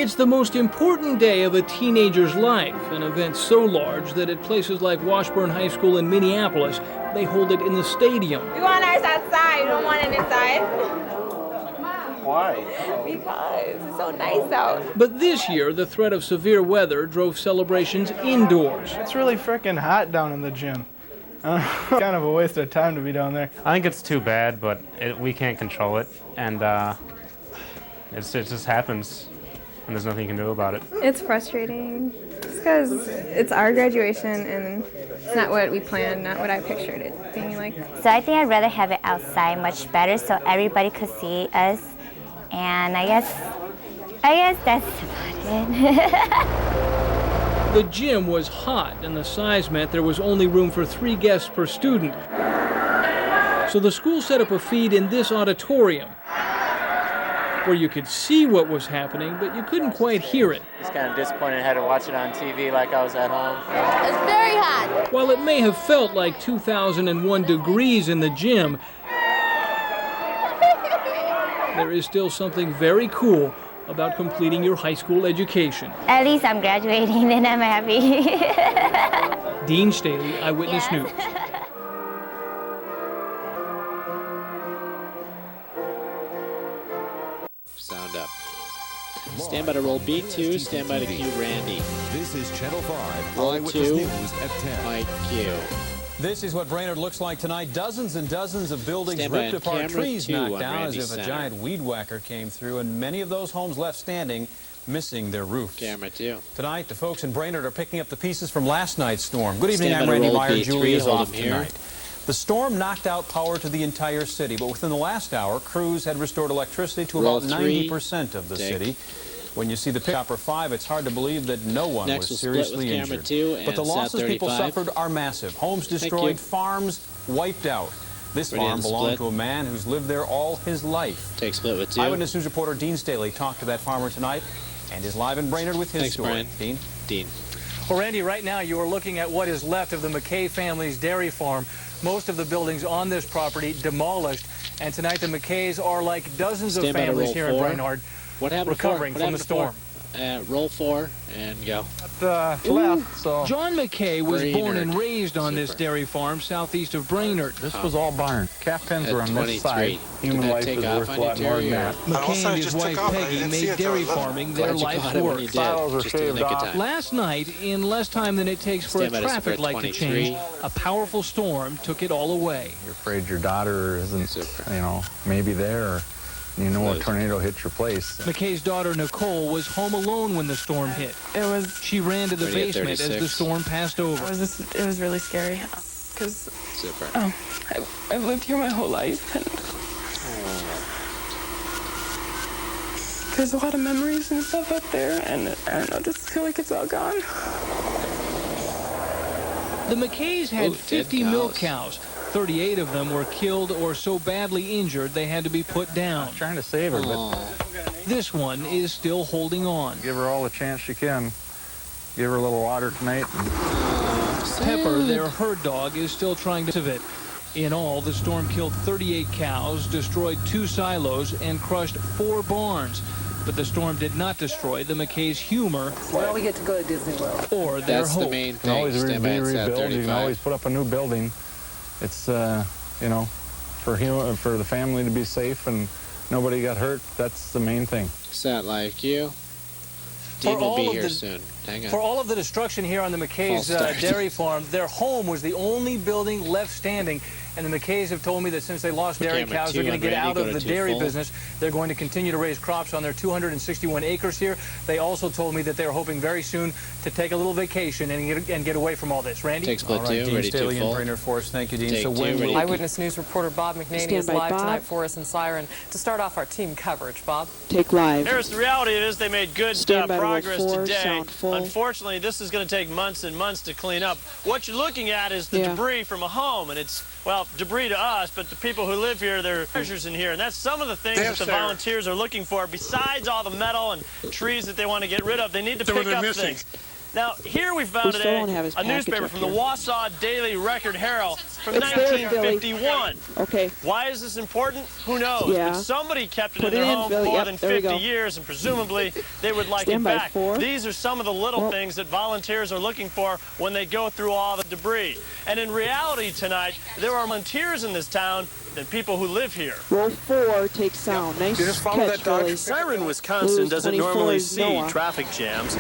It's the most important day of a teenager's life, an event so large that at places like Washburn High School in Minneapolis, they hold it in the stadium. We want ours outside. We don't want it inside. Why? Because it's so nice out. But this year, the threat of severe weather drove celebrations indoors. It's really freaking hot down in the gym. Kind of a waste of time to be down there. I think it's too bad, but we can't control it, and it just happens, and there's nothing you can do about it. It's frustrating, just because it's our graduation, and it's not what we planned, not what I pictured it being like. So I think I'd rather have it outside much better so everybody could see us, and I guess that's about it. The gym was hot, and the size meant there was only room for 3 guests per student. So the school set up a feed in this auditorium, where you could see what was happening, but you couldn't quite hear it. Just kind of disappointed I had to watch it on TV like I was at home. It's very hot. While it may have felt like 2001 degrees in the gym, there is still something very cool about completing your high school education. At least I'm graduating and I'm happy. Dean Staley, Eyewitness News. Sound up. Stand by to roll B2, stand by to cue Randy. This is Channel 5, Roll Eyewitness 2, News at 10. Mike Q. This is what Brainard looks like tonight. Dozens and dozens of buildings Stand by ripped on apart, camera trees 2 knocked on down Randy as if a Center. giant weed whacker came through, and many of those homes left standing, missing their roofs. Camera 2. Tonight, the folks in Brainard are picking up the pieces from last night's storm. Good evening, Stand I'm by to Randy roll Meyer. B3, Julie is hold off him here. tonight. The storm knocked out power to the entire city, but within the last hour, crews had restored electricity to Roll about 3, 90% of the take. city. When you see the Copper 5, it's hard to believe that no one Next was we'll split seriously with camera injured. 2 and But the Sat losses people 35. suffered are massive. Homes destroyed, you. farms wiped out. This Ready farm and belonged split. to a man who's lived there all his life. Take split with 2. Eyewitness News reporter Dean Staley talked to that farmer tonight and is live in Brainard with his Thanks, story. Brian. Dean? Dean. Well, Randy, right now you are looking at what is left of the McKay family's dairy farm. Most of the buildings on this property demolished. And tonight the McKays are like dozens Stand of by to families roll here 4. in Brainard What happened recovering before? from the storm. Roll 4 and go. Left, so John McKay was born and Brainard. raised on this Super. dairy farm southeast of Brainard. This was all barn. Calf pens At were on this 23. side. Human Did that life take is off worth on a you, lot more Terry, than or- that. McKay and his wife Peggy made dairy farming their Glad you life's caught it when work. you did. Silos were Just in the shaved nick of off. time. Last night, in less time than it takes for Stand a by to traffic super light to 23. change, a powerful storm took it all away. You're afraid your daughter isn't, Super. maybe there, or a Close. tornado hit your place. McKay's daughter Nicole was home alone when the storm hit. She ran to the Ready at basement as the 36. storm passed over. It was really scary, because Super. I've lived here my whole life, and there's a lot of memories and stuff up there, and I don't know, just feel like it's all gone. The McKays had Ooh, 50 dead milk cows. cows. 38 of them were killed or so badly injured they had to be put down. I'm trying to save her, but Aw. This one is still holding on. give her all the chance she can. Give her a little water tonight. Pepper, their herd dog, is still trying to it. In all, the storm killed 38 cows, destroyed 2 silos, and crushed 4 barns. But the storm did not destroy the McKays' humor Well, we get to go to Disney World. or their That's the hope. main You can thing. always Stand by be at Sat rebuilt. You can always 35. put up a new building. It's, for the family to be safe and nobody got hurt. That's the main thing. Sat like you. Dean will all be of here the- soon. Hang For on. all of the destruction here on the McKay's False start. dairy farm, their home was the only building left standing. And the McKays have told me that since they lost dairy Camera cows, they're 2 going to on get Randy, out go of to the 2 dairy full. business. They're going to continue to raise crops on their 261 acres here. They also told me that they're hoping very soon to take a little vacation and get away from all this. Randy? Take split All 2, right, Dean ready Staley 2 in full. Brainard for us. Thank you, Dean. Take So two, when ready. will Eyewitness News reporter Bob McNaney Stand is by, live Bob. tonight for us in Siren to start off our team coverage. Bob? Take live. Here's the reality is they made good Stand by to roll progress 4, today. sound full. Unfortunately, this is going to take months and months to clean up. What you're looking at is the Yeah. debris from a home, and it's, well, debris to us, but the people who live here, there are treasures in here, and that's some of the things that the volunteers are looking for. Besides all the metal and trees that they want to get rid of, they need to pick up things. Now, here we found today a newspaper from the Wausau Daily Record Herald from 1951. Okay. Why is this important? Who knows? Yeah. But somebody kept it in their home for more than 50 years, and presumably they would like it back. These are some of the little things that volunteers are looking for when they go through all the debris. And in reality tonight, there are volunteers in this town than people who live here. Row 4 takes sound. Nice catch, Billy. Siren, Wisconsin doesn't normally see traffic jams,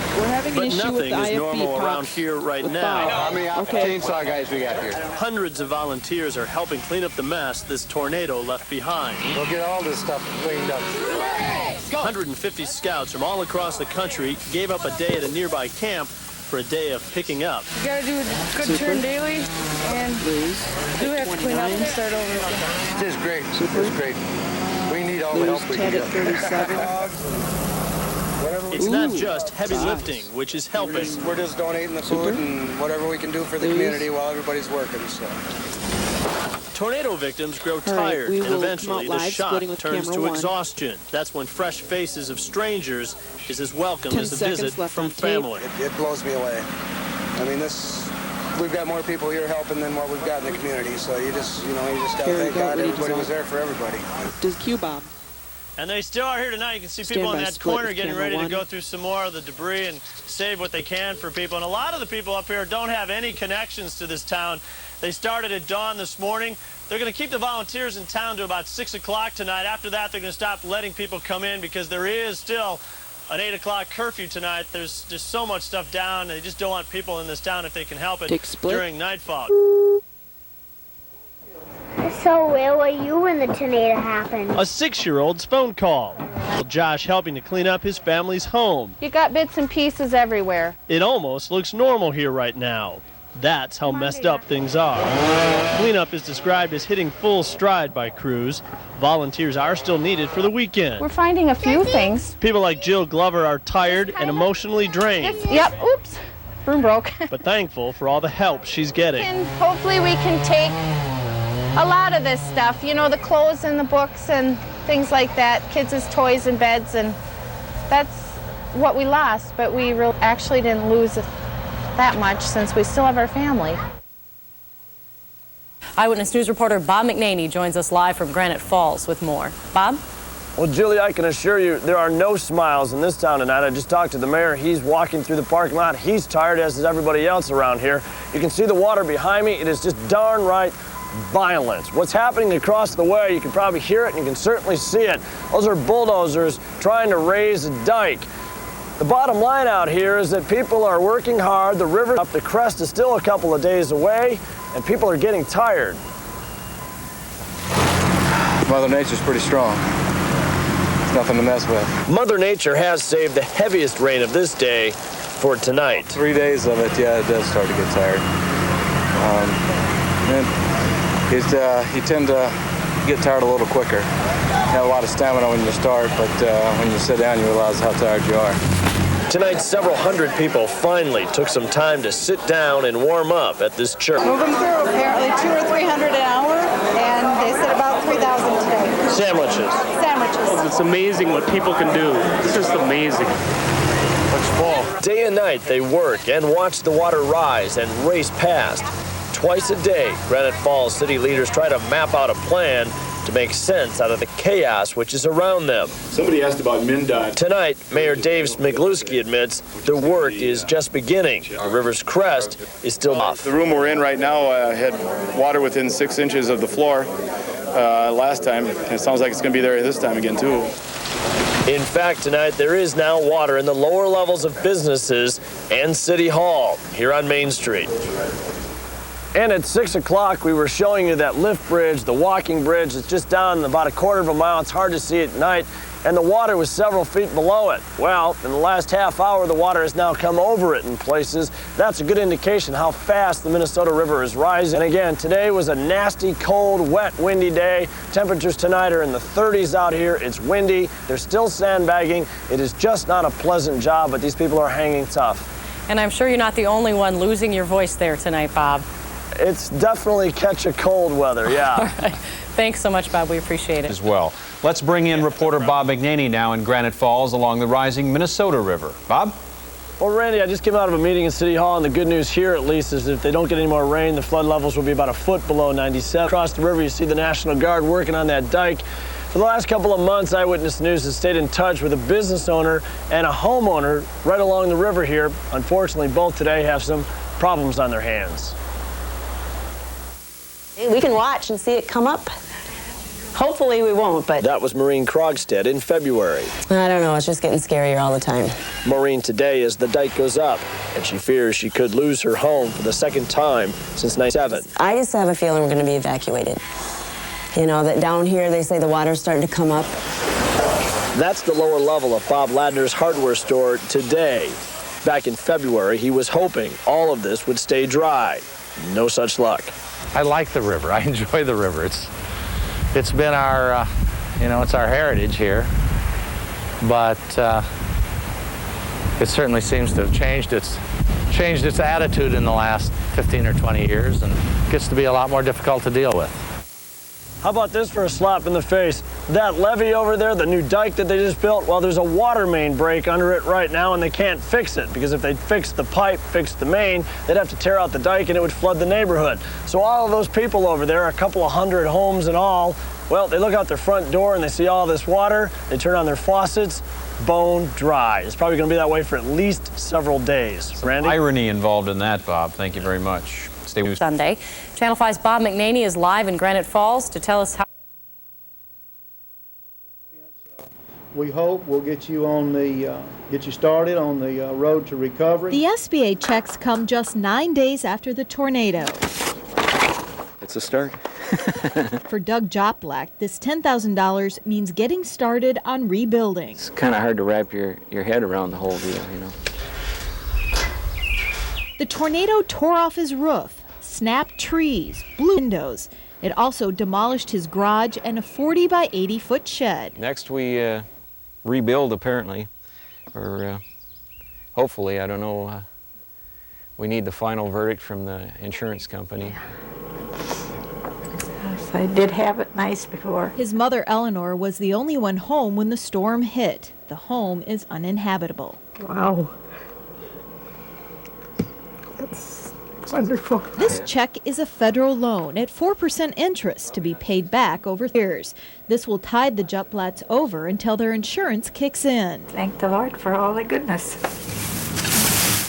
but nothing is normal around here right now. How many chainsaw guys we got here? Hundreds of volunteers are helping clean up the mess this tornado left behind. We'll get all this stuff cleaned up. 150 scouts from all across the country gave up a day at a nearby camp for a day of picking up. You gotta do a good turn daily, and do have to clean up and start over again. This is great. This is great. We need all the help we can get. It's not just heavy lifting, which is helping. We're just donating the food and whatever we can do for the community while everybody's working. So. Tornado victims grow tired, and eventually the shock turns to exhaustion. That's when fresh faces of strangers is as welcome as a visit from family. It blows me away. I mean, we've got more people here helping than what we've got in the community. So you just gotta thank God everybody was there for everybody. Does Q-Bob. And they still are here tonight. You can see people in that corner getting ready to go through some more of the debris and save what they can for people. And a lot of the people up here don't have any connections to this town. They started at dawn this morning. They're going to keep the volunteers in town to about 6 o'clock tonight. After that, they're going to stop letting people come in because there is still an 8 o'clock curfew tonight. There's just so much stuff down. They just don't want people in this town if they can help it during nightfall. So where were you when the tornado happened? A 6-year-old's phone call. Josh helping to clean up his family's home. You got bits and pieces everywhere. It almost looks normal here right now. That's how messed up things are. Cleanup is described as hitting full stride by crews. Volunteers are still needed for the weekend. We're finding a few things. People like Jill Glover are tired and emotionally drained. Yep, oops, broom broke. But thankful for all the help she's getting. And hopefully we can take a lot of this stuff, you know, the clothes and the books and things like that, kids' toys and beds, and that's what we lost, but we actually didn't lose that much since we still have our family. Eyewitness News reporter Bob McNaney joins us live from Granite Falls with more. Bob? Well, Julie, I can assure you there are no smiles in this town tonight. I just talked to the mayor. He's walking through the parking lot. He's tired, as is everybody else around here. You can see the water behind me. It is just darn right violence. What's happening across the way, you can probably hear it and you can certainly see it. Those are bulldozers trying to raise a dike. The bottom line out here is that people are working hard. The river up the crest is still a couple of days away, and people are getting tired. Mother Nature's pretty strong. It's nothing to mess with. Mother Nature has saved the heaviest rain of this day for tonight. 3 days of it, yeah, it does start to get tired. You tend to get tired a little quicker. You have a lot of stamina when you start, but when you sit down, you realize how tired you are. Tonight, several hundred people finally took some time to sit down and warm up at this church. Moving through, apparently 200 or 300 an hour, and they said about 3,000 today. Sandwiches. Sandwiches. It's amazing what people can do. It's just amazing. Let's fall. Day and night, they work and watch the water rise and race past. Twice a day, Granite Falls city leaders try to map out a plan to make sense out of the chaos which is around them. Somebody asked about MnDOT. Tonight, Mayor Dave Smigluski admits the work is just beginning. The river's crest is still off. The room we're in right now had water within 6 inches of the floor last time. It sounds like it's going to be there this time again, too. In fact, tonight there is now water in the lower levels of businesses and City Hall here on Main Street. And at 6 o'clock, we were showing you that lift bridge, the walking bridge. It's just down about a quarter of a mile. It's hard to see at night. And the water was several feet below it. Well, in the last half hour, the water has now come over it in places. That's a good indication how fast the Minnesota River is rising. And again, today was a nasty, cold, wet, windy day. Temperatures tonight are in the 30s out here. It's windy. They're still sandbagging. It is just not a pleasant job, but these people are hanging tough. And I'm sure you're not the only one losing your voice there tonight, Bob. It's definitely catch a cold weather, yeah. All right. Thanks so much, Bob. We appreciate it. As well. Let's bring in reporter Bob McNaney now in Granite Falls along the rising Minnesota River. Bob? Well, Randy, I just came out of a meeting in City Hall, and the good news here, at least, is if they don't get any more rain, the flood levels will be about a foot below 97. Across the river, you see the National Guard working on that dike. For the last couple of months, Eyewitness News has stayed in touch with a business owner and a homeowner right along the river here. Unfortunately, both today have some problems on their hands. We can watch and see it come up. Hopefully we won't, but... That was Maureen Krogstad in February. I don't know, it's just getting scarier all the time. Maureen today as the dike goes up, and she fears she could lose her home for the second time since 97. I just have a feeling we're going to be evacuated. You know, that down here they say the water's starting to come up. That's the lower level of Bob Ladner's hardware store today. Back in February, he was hoping all of this would stay dry. No such luck. I like the river. I enjoy the river. It's been our, it's our heritage here, but it certainly seems to have changed its attitude in the last 15 or 20 years, and gets to be a lot more difficult to deal with. How about this for a slap in the face? That levee over there, the new dike that they just built, well, there's a water main break under it right now, and they can't fix it, because if they'd fix the pipe, fix the main, they'd have to tear out the dike and it would flood the neighborhood. So all of those people over there, a couple of hundred homes in all, well, they look out their front door and they see all this water, they turn on their faucets, bone dry. It's probably going to be that way for at least several days. Randy? Irony involved in that, Bob. Thank you very much. Stay with Sunday. Channel 5's Bob McNaney is live in Granite Falls to tell us how. We hope we'll get you on the get you started on the road to recovery. The SBA checks come just 9 days after the tornado. It's a start. For Doug Joplack, this $10,000 means getting started on rebuilding. It's kind of hard to wrap your head around the whole deal, you know. The tornado tore off his roof, snapped trees, blew windows. It also demolished his garage and a 40 by 80 foot shed. Next we rebuild, apparently, or hopefully, I don't know. We need the final verdict from the insurance company. I did have it nice before. His mother, Eleanor, was the only one home when the storm hit. The home is uninhabitable. Wow. That's wonderful. This check is a federal loan at 4% interest to be paid back over years. This will tide the Jutblatts over until their insurance kicks in. Thank the Lord for all the goodness.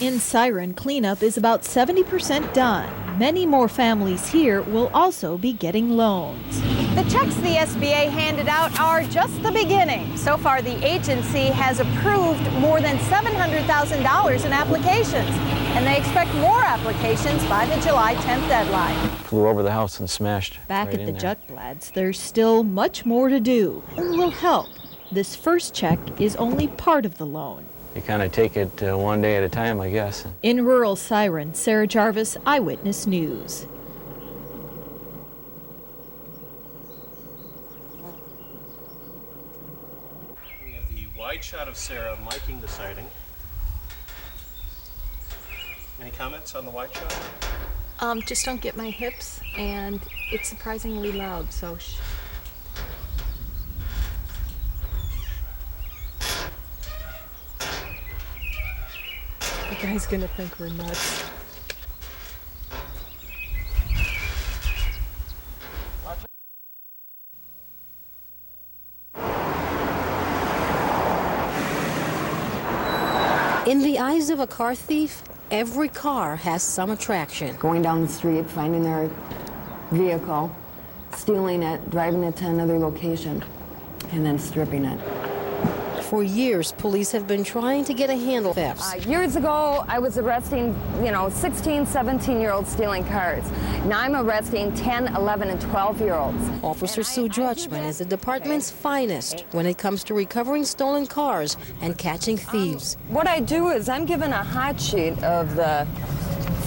In Siren, cleanup is about 70% done. Many more families here will also be getting loans. The checks the SBA handed out are just the beginning. So far, the agency has approved more than $700,000 in applications, and they expect more applications by the July 10th deadline. Flew over the house and smashed. Back right at the in there. Jutblatts, there's still much more to do. It will help. This first check is only part of the loan. You kind of take it one day at a time, I guess. In rural Siren, Sarah Jarvis, Eyewitness News. We have the wide shot of Sarah miking the sighting. Any comments on the wide shot? Just don't get my hips, and it's surprisingly loud, so the guy's gonna think we're nuts. In the eyes of a car thief, every car has some attraction. Going down the street, finding their vehicle, stealing it, driving it to another location, and then stripping it. For years, police have been trying to get a handle on thefts. Years ago, I was arresting, 16, 17-year-olds stealing cars. Now I'm arresting 10, 11, and 12-year-olds. Officer Sue Drutchman is the department's finest when it comes to recovering stolen cars and catching thieves. What I do is I'm given a hot sheet of the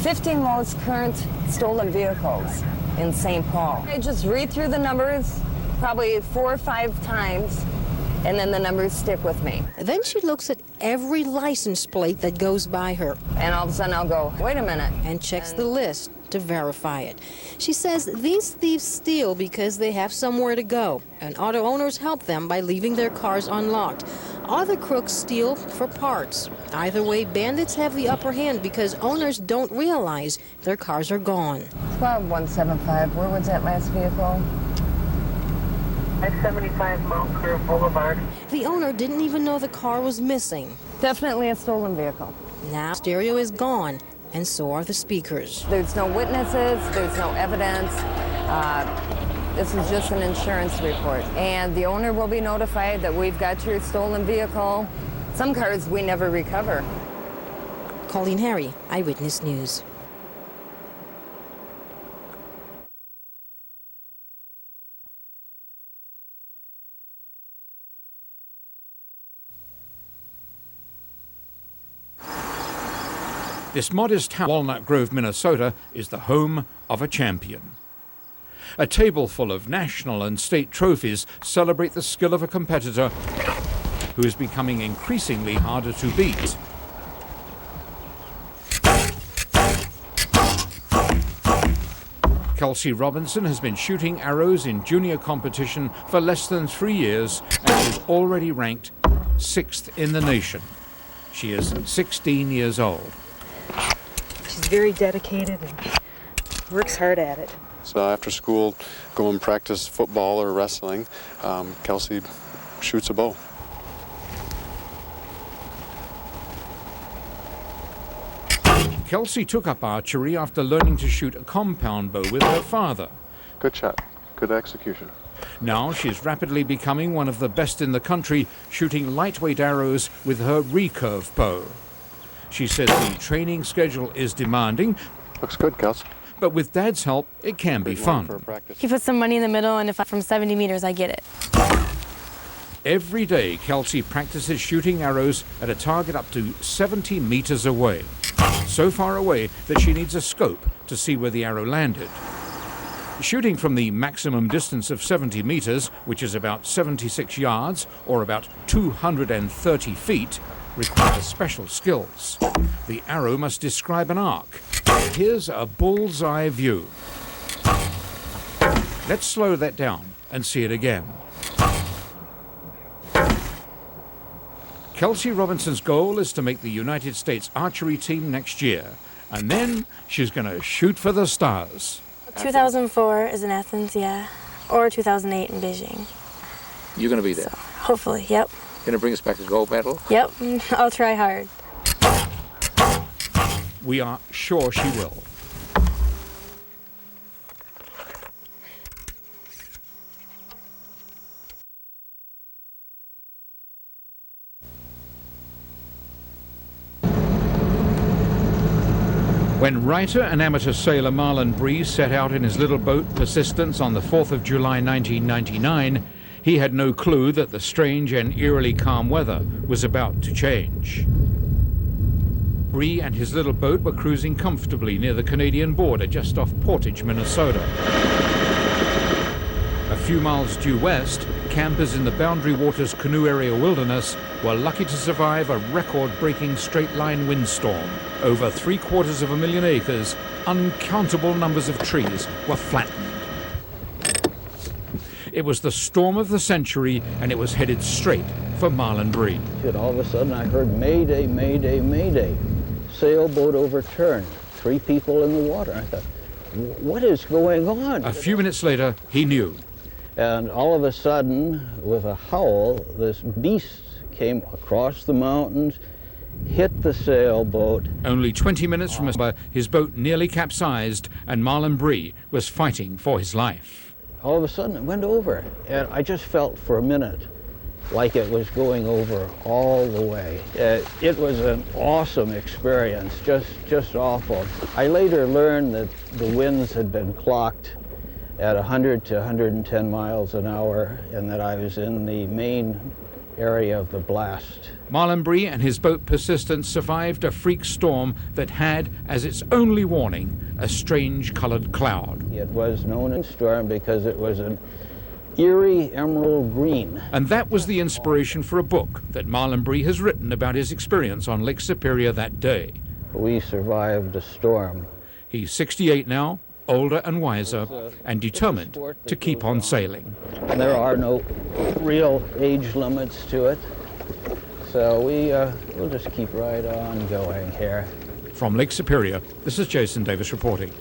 15 most current stolen vehicles in St. Paul. I just read through the numbers probably 4 or 5 times, and then the numbers stick with me. Then she looks at every license plate that goes by her. And all of a sudden I'll go, wait a minute. And checks the list to verify it. She says these thieves steal because they have somewhere to go, and auto owners help them by leaving their cars unlocked. Other crooks steal for parts. Either way, bandits have the upper hand because owners don't realize their cars are gone. Squad 175, where was that last vehicle? 575 Mount Career Boulevard. The owner didn't even know the car was missing. Definitely a stolen vehicle. Now stereo is gone, and so are the speakers. There's no witnesses, there's no evidence. This is just an insurance report. And the owner will be notified that we've got your stolen vehicle. Some cars we never recover. Colleen Harry, Eyewitness News. This modest town, Walnut Grove, Minnesota, is the home of a champion. A table full of national and state trophies celebrate the skill of a competitor who is becoming increasingly harder to beat. Kelsey Robinson has been shooting arrows in junior competition for less than 3 years and is already ranked 6th in the nation. She is 16 years old. She's very dedicated and works hard at it. So after school, go and practice football or wrestling. Kelsey shoots a bow. Kelsey took up archery after learning to shoot a compound bow with her father. Good shot, good execution. Now she's rapidly becoming one of the best in the country, shooting lightweight arrows with her recurve bow. She says the training schedule is demanding. Looks good, Kelsey. But with Dad's help, it can be fun. He puts some money in the middle, and if I'm from 70 meters, I get it. Every day, Kelsey practices shooting arrows at a target up to 70 meters away. So far away that she needs a scope to see where the arrow landed. Shooting from the maximum distance of 70 meters, which is about 76 yards, or about 230 feet, requires special skills. The arrow must describe an arc. Here's a bullseye view. Let's slow that down and see it again. Kelsey Robinson's goal is to make the United States archery team next year, and then she's going to shoot for the stars. 2004 is in Athens, yeah, or 2008 in Beijing. You're going to be there? So, hopefully, yep. Going to bring us back a gold medal? Yep, I'll try hard. We are sure she will. When writer and amateur sailor Marlon Bree set out in his little boat Persistence on the 4th of July 1999, he had no clue that the strange and eerily calm weather was about to change. Bree and his little boat were cruising comfortably near the Canadian border just off Portage, Minnesota. A few miles due west, campers in the Boundary Waters Canoe Area Wilderness were lucky to survive a record-breaking straight-line windstorm. Over 750,000 acres, uncountable numbers of trees were flattened. It was the storm of the century, and it was headed straight for Marlon Bree. All of a sudden I heard Mayday, Mayday, Mayday. Sailboat overturned. 3 people in the water. I thought, what is going on? A few minutes later, he knew. And all of a sudden, with a howl, this beast came across the mountains, hit the sailboat. Only 20 minutes from his boat nearly capsized, and Marlon Bree was fighting for his life. All of a sudden, it went over, and I just felt for a minute like it was going over all the way. It was an awesome experience, just awful. I later learned that the winds had been clocked at 100 to 110 miles an hour, and that I was in the main area of the blast. Marlon Bree and his boat Persistence survived a freak storm that had, as its only warning, a strange colored cloud. It was known as storm because it was an eerie emerald green. And that was the inspiration for a book that Marlon Bree has written about his experience on Lake Superior that day. We survived a storm. He's 68 now, older and wiser, and determined to keep on sailing. There are no real age limits to it, so we'll just keep right on going here. From Lake Superior, this is Jason Davis reporting.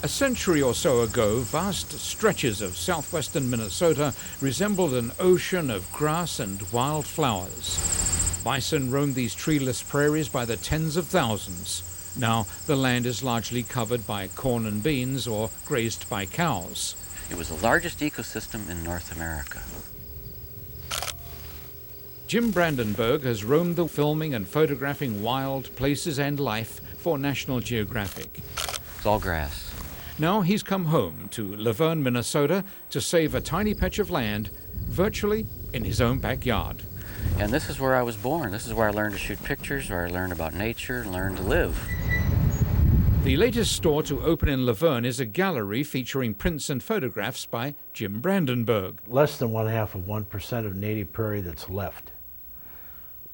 A century or so ago, vast stretches of southwestern Minnesota resembled an ocean of grass and wild flowers. Bison roamed these treeless prairies by the tens of thousands. Now, the land is largely covered by corn and beans or grazed by cows. It was the largest ecosystem in North America. Jim Brandenberg has roamed the filming and photographing wild places and life for National Geographic. It's all grass. Now he's come home to Laverne, Minnesota, to save a tiny patch of land virtually in his own backyard. And this is where I was born. This is where I learned to shoot pictures, where I learned about nature, and learned to live. The latest store to open in Laverne is a gallery featuring prints and photographs by Jim Brandenberg. Less than 1/2% of native prairie that's left.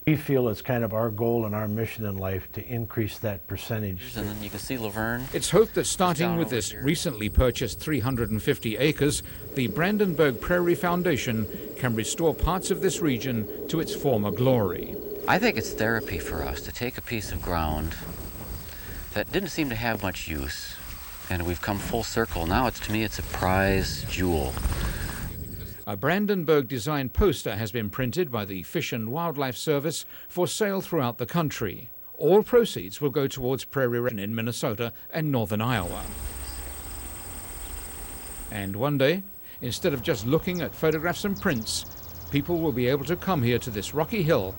We feel it's kind of our goal and our mission in life to increase that percentage. And then you can see Laverne. It's hoped that starting with this recently purchased 350 acres, the Brandenberg Prairie Foundation can restore parts of this region to its former glory. I think it's therapy for us to take a piece of ground that didn't seem to have much use, and we've come full circle. Now to me it's a prize jewel. A Brandenberg-designed poster has been printed by the Fish and Wildlife Service for sale throughout the country. All proceeds will go towards prairie restoration in Minnesota and northern Iowa. And one day, instead of just looking at photographs and prints, people will be able to come here to this rocky hill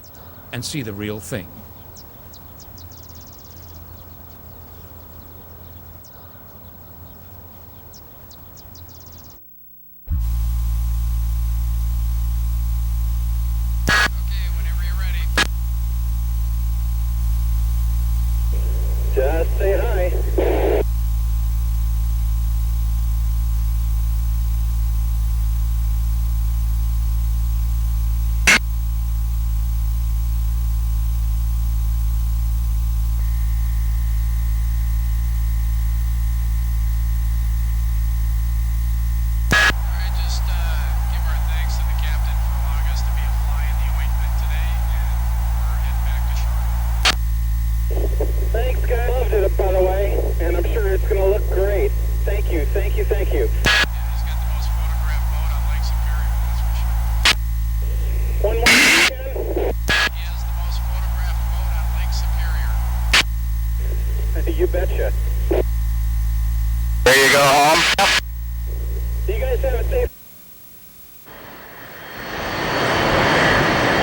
and see the real thing. Just say hi. Thanks, guys. Loved it, by the way, and I'm sure it's going to look great. Thank you, thank you, thank you. He's got the most photographed boat on Lake Superior, that's for sure. One more again. He has the most photographed boat on Lake Superior. You betcha. There you go, home. You guys have a safe.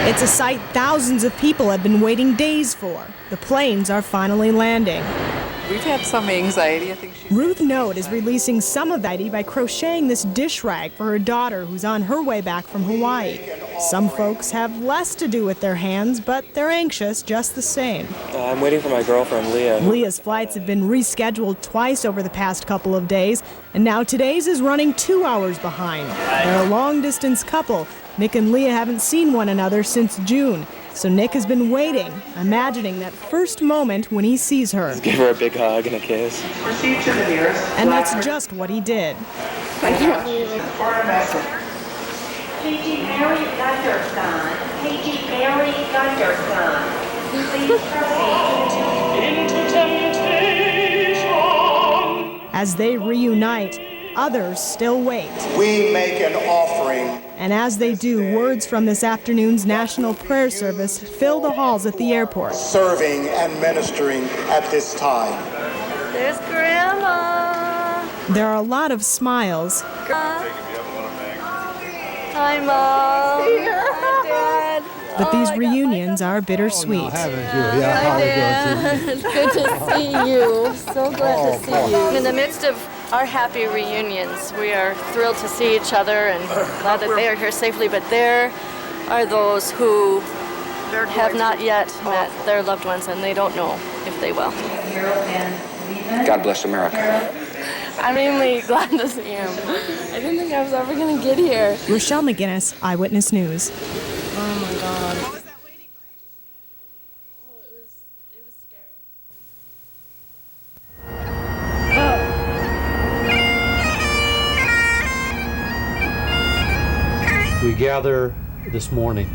It's a sight thousands of people have been waiting days for. The planes are finally landing. We've had some anxiety. I think Ruth Node is releasing some of that by crocheting this dish rag for her daughter who's on her way back from Hawaii. Some folks have less to do with their hands, but they're anxious just the same. I'm waiting for my girlfriend, Leah. Leah's flights have been rescheduled twice over the past couple of days, and now today's is running 2 hours behind. They're a long-distance couple. Nick and Leah haven't seen one another since June, so Nick has been waiting, imagining that first moment when he sees her. Let's give her a big hug and a kiss. Proceed to the nearest. And that's just what he did. I can't believe it. Katie Mary Gunderson. Katie Mary Gunderson. Please proceed into temptation. As they reunite, others still wait. We make an offering. And as they do, words from this afternoon's National Prayer Service fill the halls at the airport. Serving and ministering at this time. There's Grandma. There are a lot of smiles. Hi, Mom. Hi, Dad. But these reunions are bittersweet. Hi, Dad. Good to see you. So glad to see you. In the midst of our happy reunions. We are thrilled to see each other and glad that they are here safely, but there are those who have not yet met their loved ones and they don't know if they will. God bless America. I'm mainly glad to see him. I didn't think I was ever going to get here. Rochelle McGinnis, Eyewitness News. Oh my God. We gather this morning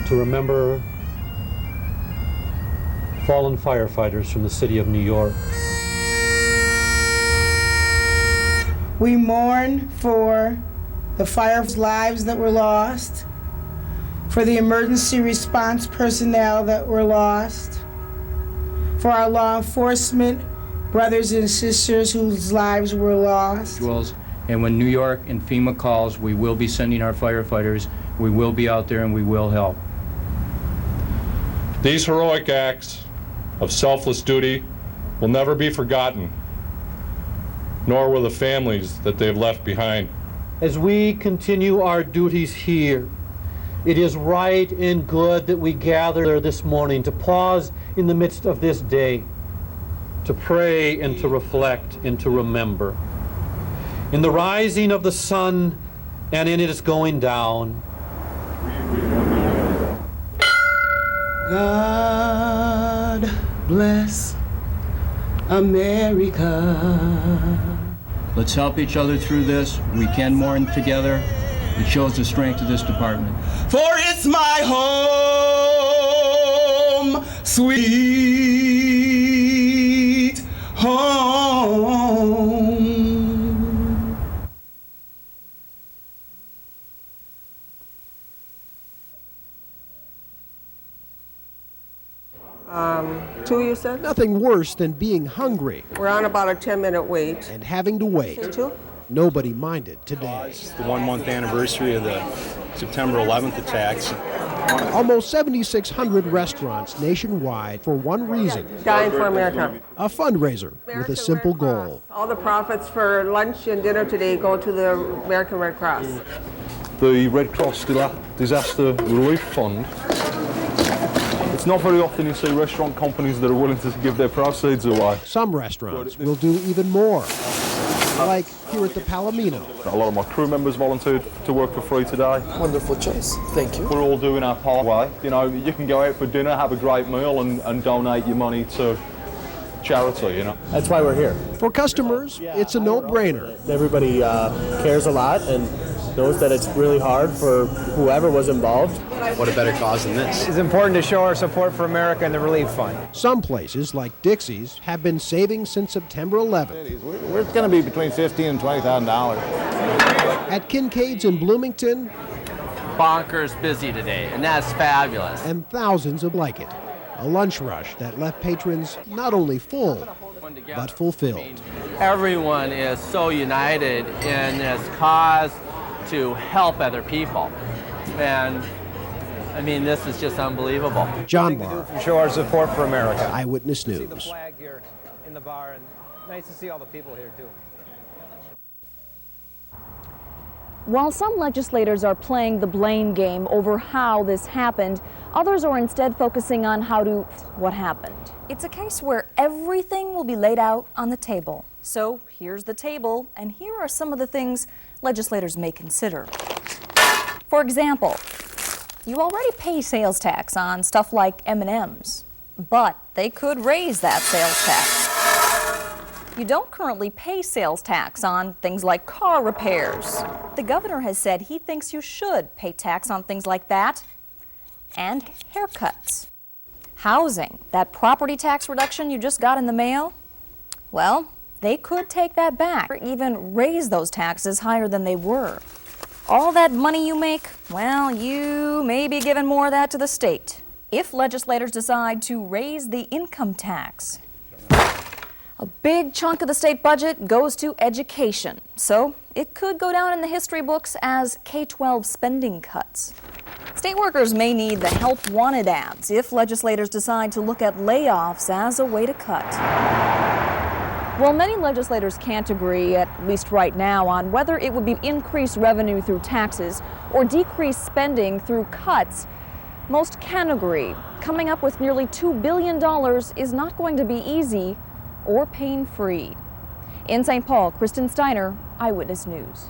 to remember fallen firefighters from the city of New York. We mourn for the fire's lives that were lost, for the emergency response personnel that were lost, for our law enforcement brothers and sisters whose lives were lost. And when New York and FEMA calls, we will be sending our firefighters. We will be out there and we will help. These heroic acts of selfless duty will never be forgotten, nor will the families that they've left behind. As we continue our duties here, it is right and good that we gather this morning to pause in the midst of this day, to pray and to reflect and to remember. In the rising of the sun and in its going down, God bless America. Let's help each other through this. We can mourn together. It shows the strength of this department. For it's my home, sweet home. Two, you said? Nothing worse than being hungry. We're on about a 10-minute wait. And having to wait. Two? Nobody minded today. It's the 1-month anniversary of the September 11th attacks. Almost 7,600 restaurants nationwide for one reason. Dying for America. A fundraiser with a simple goal. All the profits for lunch and dinner today go to the American Red Cross. The Red Cross Disaster Relief Fund. It's not very often you see restaurant companies that are willing to give their proceeds away. Some restaurants will do even more, like here at the Palomino. A lot of my crew members volunteered to work for free today. Wonderful choice, thank you. We're all doing our part way. You know, you can go out for dinner, have a great meal and donate your money to charity, you know. That's why we're here. For customers, it's a no-brainer. Everybody cares a lot and knows that it's really hard for whoever was involved. What a better cause than this? It's important to show our support for America and the Relief Fund. Some places, like Dixie's, have been saving since September 11th. We're going to be between $15,000 and $20,000. At Kincaid's in Bloomington, bonkers busy today, and that's fabulous. And thousands of like it. A lunch rush that left patrons not only full, but fulfilled. Everyone is so united in this cause to help other people. And I mean, this is just unbelievable. John Barr. Show our support for America. Eyewitness News. See the flag here in the bar, and nice to see all the people here too. While some legislators are playing the blame game over how this happened, others are instead focusing on what happened. It's a case where everything will be laid out on the table. So here's the table, and here are some of the things legislators may consider. For example, you already pay sales tax on stuff like M&Ms, but they could raise that sales tax. You don't currently pay sales tax on things like car repairs. The governor has said he thinks you should pay tax on things like that. And haircuts. Housing, that property tax reduction you just got in the mail, well, they could take that back or even raise those taxes higher than they were. All that money you make, well, you may be giving more of that to the state. If legislators decide to raise the income tax, a big chunk of the state budget goes to education, so it could go down in the history books as K-12 spending cuts. State workers may need the help wanted ads if legislators decide to look at layoffs as a way to cut. Well, many legislators can't agree, at least right now, on whether it would be increased revenue through taxes or decreased spending through cuts. Most can agree. Coming up with nearly $2 billion is not going to be easy or pain-free. In St. Paul, Kristen Steiner, Eyewitness News.